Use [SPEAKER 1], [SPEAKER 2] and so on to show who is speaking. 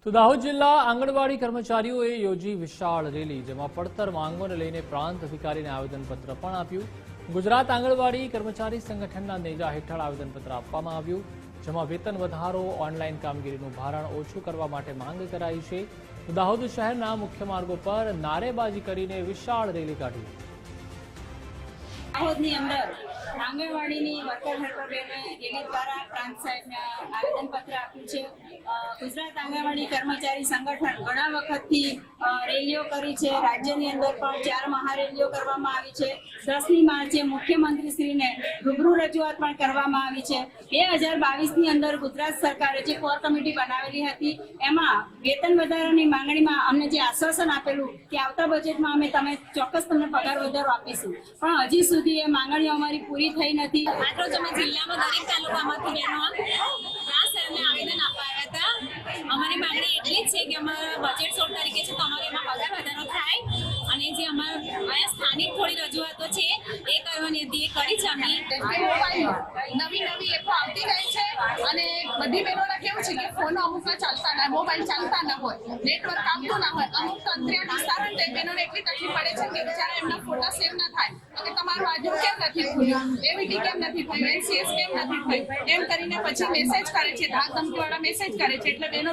[SPEAKER 1] તો દાહોદ જિલ્લા આંગણવાડી કર્મચારીઓએ યોજી વિશાળ રેલી, જેમાં પડતર માંગોને લઈને પ્રાંત અધિકારીને આવેદનપત્ર પણ આપ્યું. ગુજરાત આંગણવાડી કર્મચારી સંગઠનના નેજા હેઠળ આવેદનપત્ર આપવામાં આવ્યું, જેમાં વેતન વધારો, ઓનલાઈન કામગીરીનું ભારણ ઓછું કરવા માટે માંગ કરાઈ છે. દાહોદ શહેરના મુખ્ય માર્ગો પર નારેબાજી કરીને વિશાળ રેલી કાઢી.
[SPEAKER 2] દાહોદની અંદર આંગણવાડીની વર્કર હેલ્પરબેને રેલી દ્વારા પ્રાંત સાહેબને આવેદનપત્ર આપ્યું છે. ગુજરાત આંગણવાડી કર્મચારી સંગઠન ઘણા વખતથી રેલીઓ કરી છે. રાજ્યની અંદર પણ 4 મહારેલીઓ કરવામાં આવી છે. 10મી માર્ચે મુખ્યમંત્રીશ્રીને રૂબરૂ રજૂઆત પણ કરવામાં આવી છે. 2022ની અંદર ગુજરાત સરકારે જે કોર કમિટી બનાવેલી હતી, એમાં વેતન વધારાની માંગણીમાં અમને જે આશ્વાસન આપેલું કે આવતા બજેટમાં અમે ચોક્કસ તમને પગાર વધારો આપીશું, પણ હજી સુધી એ માંગણીઓ અમારી પૂરી થઈ નથી.
[SPEAKER 3] આજરોજ અમે જિલ્લામાં દરેક તાલુકામાંથી બહેનો આ સરને આવેદન આપવા આવ્યા હતા. અમારી માંગણી એટલી જ છે કે અમારા બજેટ 16 તારીખે છે, તો અમારે એમાં પગાર વધારો થાય અને જે અમારા સ્થાનિક થોડી રજૂઆતો છે એ કરવાની હતી, એ કરી છે. અમે
[SPEAKER 4] નવી એપો આવતી રહી છે અને બધી બહેનોને કેવું છે કે ફોન અમુકના ચાલતા ના, મોબાઈલ ચાલતા ના હોય, નેટવર્ક આવતું ના હોય, અમુક તંત્રીય વિસ્તારો તે બહેનોને એટલી તકલીફ પડે છે કે બિચારા એમના ફોટા સેવ ના થાય કે તમારું આજુ કેમ નથી ખુલ્યું, એવીટી કેમ નથી થયું, એનસીએસ કેમ નથી થયું, એમ કરીને પછી મેસેજ કરે છે, ધાક ધમકીવાળા મેસેજ કરે છે. એટલે બહેનો